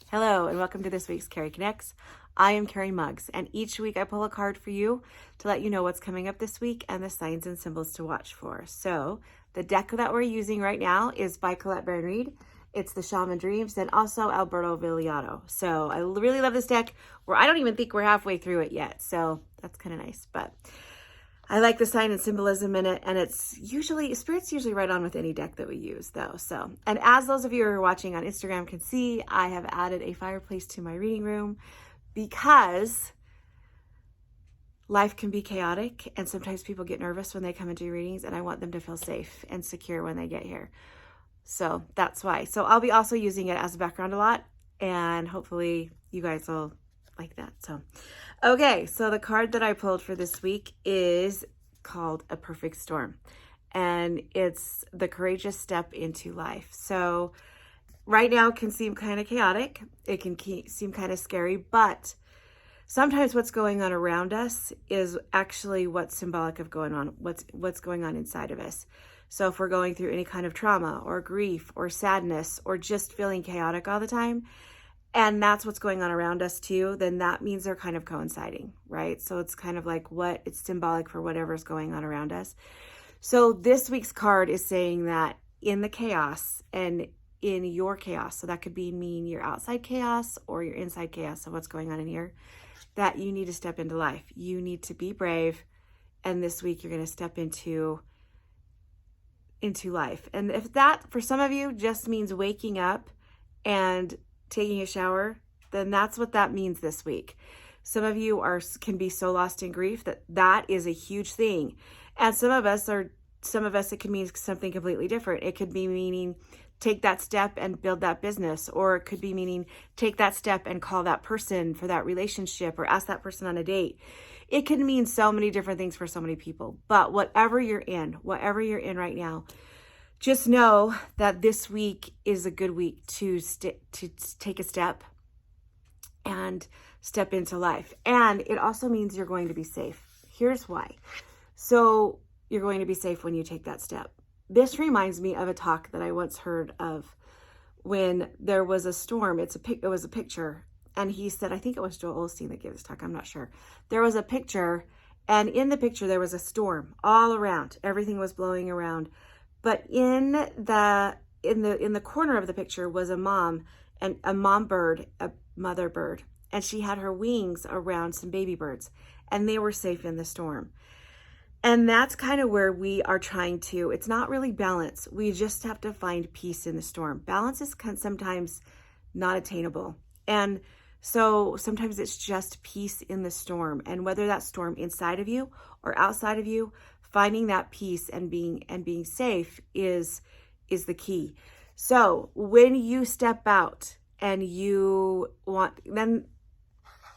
Hello and welcome to this week's Cari Connects. I am Cari Muggs, and each week I pull a card for you to let you know what's coming up this week and the signs and symbols to watch for. So the deck that we're using right now is by Colette Baron Reed. It's the Shaman Dreams and also Alberto Villado. So I really love this deck. I don't even think we're halfway through it yet, so that's kind of nice. But I like the sign and symbolism in it, and Spirit's usually right on with any deck that we use though. So, and as those of you who are watching on Instagram can see, I have added a fireplace to my reading room because life can be chaotic and sometimes people get nervous when they come into readings, and I want them to feel safe and secure when they get here. So that's why. So I'll be also using it as a background a lot, and hopefully you guys will like that. So, okay, so the card that I pulled for this week is called A Perfect Storm, and it's the courageous step into life. So right now it can seem kind of chaotic. It can seem kind of scary, but sometimes what's going on around us is actually what's symbolic of what's going on inside of us. So if we're going through any kind of trauma or grief or sadness or just feeling chaotic all the time, and that's what's going on around us too, then that means they're kind of coinciding, right? So it's kind of like it's symbolic for whatever's going on around us. So this week's card is saying that in the chaos and in your chaos, so that could mean your outside chaos or your inside chaos of what's going on in here, that you need to step into life. You need to be brave. And this week you're going to step into life. And if that, for some of you, just means waking up and taking a shower, then that's what that means this week. Some of you can be so lost in grief that is a huge thing. And some of us, it can mean something completely different. It could be meaning take that step and build that business, or it could be meaning take that step and call that person for that relationship or ask that person on a date. It can mean so many different things for so many people. But whatever you're in right now, just know that this week is a good week to take a step and step into life. And it also means you're going to be safe. Here's why. So you're going to be safe when you take that step. This reminds me of a talk that I once heard of when there was a storm. It was a picture. And he said, I think it was Joel Osteen that gave this talk. I'm not sure. There was a picture, and in the picture, there was a storm all around. Everything was blowing around. But in the corner of the picture was a mom, and a mother bird, and she had her wings around some baby birds, and they were safe in the storm. And that's kind of where we are trying to. It's not really balance. We just have to find peace in the storm. Balance is sometimes not attainable, and so sometimes it's just peace in the storm. And whether that storm inside of you or outside of you, finding that peace and being safe is the key. So when you step out and then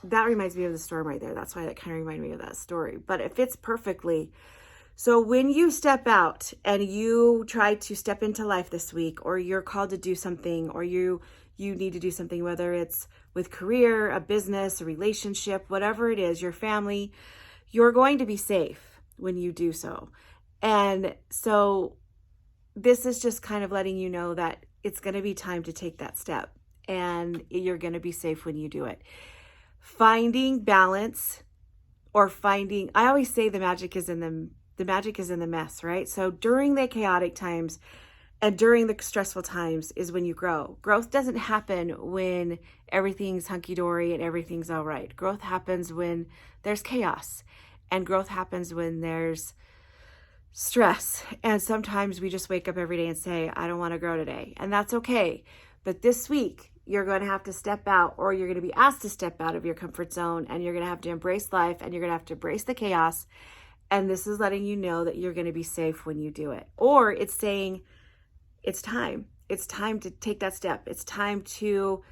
that reminds me of the storm right there. That's why that kind of reminded me of that story, but it fits perfectly. So when you step out and you try to step into life this week, or you're called to do something, or you need to do something, whether it's with career, a business, a relationship, whatever it is, your family, you're going to be safe when you do so. And so this is just kind of letting you know that it's going to be time to take that step, and you're going to be safe when you do it. Finding balance, I always say the magic is in the mess, right? So during the chaotic times and during the stressful times is when you grow. Growth doesn't happen when everything's hunky-dory and everything's all right. Growth happens when there's chaos, and growth happens when there's stress. And sometimes we just wake up every day and say, I don't want to grow today. And that's okay. But this week, you're going to have to step out, or you're going to be asked to step out of your comfort zone, and you're going to have to embrace life, and you're going to have to embrace the chaos. And this is letting you know that you're going to be safe when you do it. Or it's saying, it's time. It's time to take that step. It's time to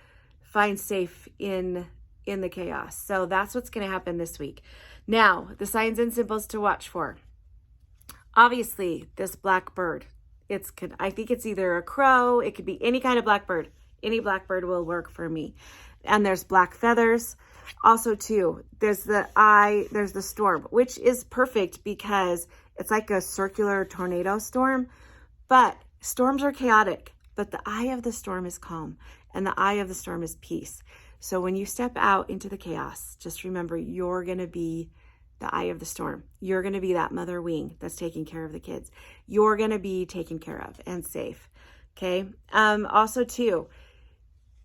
find safe in the chaos. So that's what's going to happen this week. Now, the signs and symbols to watch for. Obviously, this black bird. I think it's either a crow. It could be any kind of blackbird. Any blackbird will work for me. And there's black feathers. Also, too, there's the storm, which is perfect because it's like a circular tornado storm. But storms are chaotic, but the eye of the storm is calm. and the eye of the storm is peace. So when you step out into the chaos, just remember you're going to be the eye of the storm. You're going to be that mother wing that's taking care of the kids. You're going to be taken care of and safe. Okay. Also too,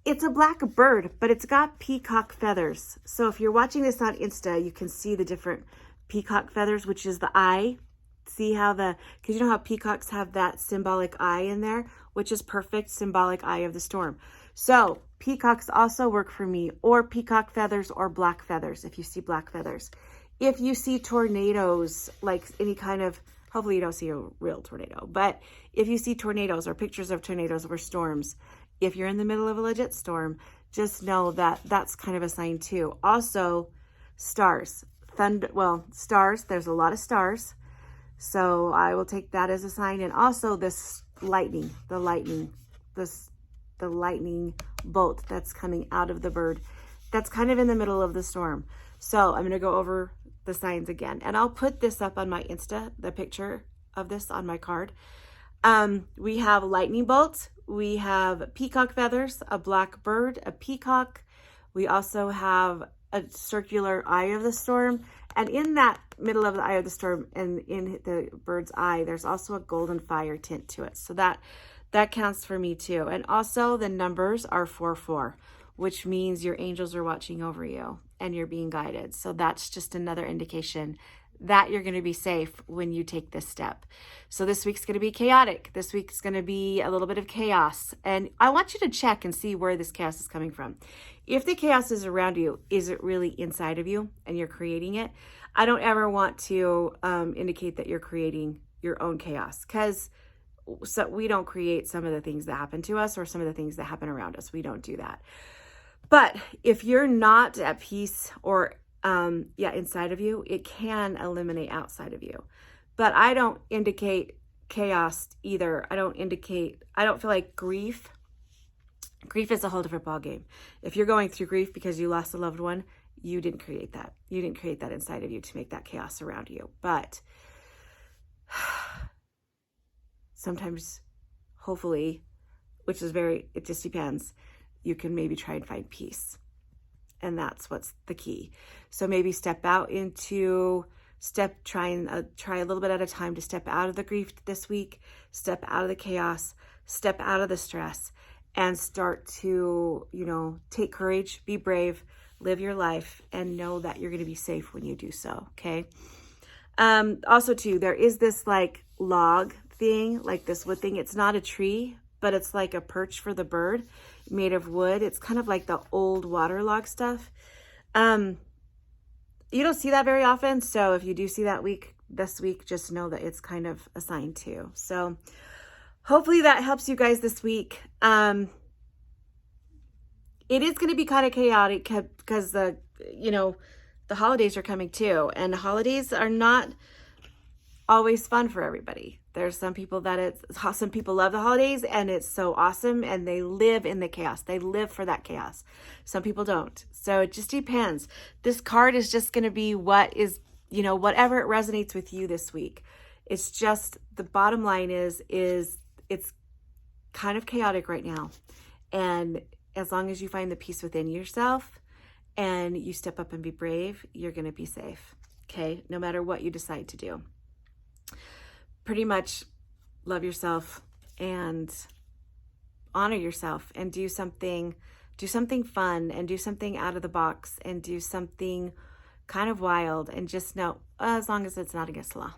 it's a black bird, but it's got peacock feathers. So if you're watching this on Insta, you can see the different peacock feathers, which is the eye. See how because you know how peacocks have that symbolic eye in there, which is perfect symbolic eye of the storm. So peacocks also work for me, or peacock feathers or black feathers, if you see black feathers. If you see tornadoes, like any kind of, hopefully you don't see a real tornado, but if you see tornadoes or pictures of tornadoes or storms, if you're in the middle of a legit storm, just know that that's kind of a sign too. Also, stars, stars, there's a lot of stars. So I will take that as a sign. And also this lightning, the lightning bolt that's coming out of the bird. That's kind of in the middle of the storm. So I'm going to go over the signs again. And I'll put this up on my Insta, the picture of this on my card. We have lightning bolt. We have peacock feathers, a black bird, a peacock. We also have a circular eye of the storm. And in that middle of the eye of the storm and in the bird's eye, there's also a golden fire tint to it. So that counts for me too. And also the numbers are 4-4, which means your angels are watching over you and you're being guided. So that's just another indication that you're going to be safe when you take this step. So this week's going to be chaotic. This week's going to be a little bit of chaos. And I want you to check and see where this chaos is coming from. If the chaos is around you, is it really inside of you and you're creating it? I don't ever want to indicate that you're creating your own chaos, because we don't create some of the things that happen to us or some of the things that happen around us. We don't do that. But if you're not at peace or inside of you, it can eliminate outside of you. But I don't indicate chaos either. I don't feel like grief is a whole different ballgame. If you're going through grief because you lost a loved one, you didn't create that. You didn't create that inside of you to make that chaos around you. But sometimes, hopefully, it just depends, you can maybe try and find peace. And that's what's the key. So maybe try a little bit at a time to step out of the grief this week, step out of the chaos, step out of the stress, and start to, take courage, be brave, live your life, and know that you're going to be safe when you do so. Okay. Also too, there is this like log thing, like this wood thing. It's not a tree, but it's like a perch for the bird made of wood. It's kind of like the old water log stuff. You don't see that very often. So if you do see that this week, just know that it's kind of a sign too. So hopefully that helps you guys this week. It is going to be kind of chaotic because the holidays are coming too. And holidays are not always fun for everybody. There's some people some people love the holidays and it's so awesome and they live in the chaos. They live for that chaos. Some people don't. So it just depends. This card is just going to be what is, whatever it resonates with you this week. It's just, the bottom line is it's kind of chaotic right now. And as long as you find the peace within yourself and you step up and be brave, you're going to be safe. Okay. No matter what you decide to do. Pretty much love yourself and honor yourself and do something fun and do something out of the box and do something kind of wild, and just know, as long as it's not against the law,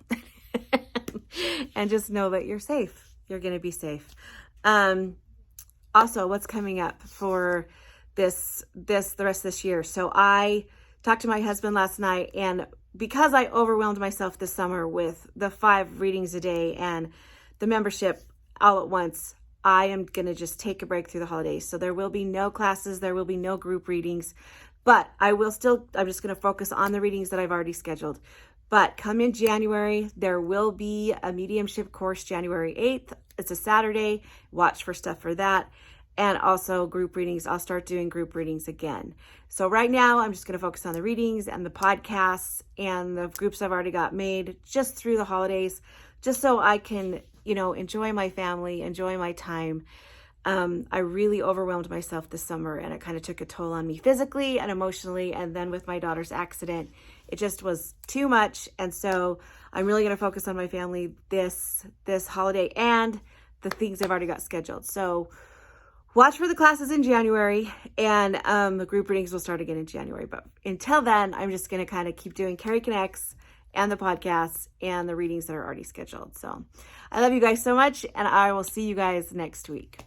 and just know that you're safe. You're going to be safe. Also, what's coming up for the rest of this year. So I talked to my husband last night, and because I overwhelmed myself this summer with the 5 readings a day and the membership all at once, I am going to just take a break through the holidays. So there will be no classes, there will be no group readings, but I'm just going to focus on the readings that I've already scheduled. But come in January, there will be a mediumship course January 8th. It's a Saturday. Watch for stuff for that. And also group readings. I'll start doing group readings again. So right now, I'm just going to focus on the readings and the podcasts and the groups I've already got made just through the holidays, just so I can, enjoy my family, enjoy my time. I really overwhelmed myself this summer, and it kind of took a toll on me physically and emotionally. And then with my daughter's accident, it just was too much. And so I'm really going to focus on my family this holiday and the things I've already got scheduled. So watch for the classes in January, and the group readings will start again in January. But until then, I'm just going to kind of keep doing Cari Connects and the podcasts and the readings that are already scheduled. So I love you guys so much, and I will see you guys next week.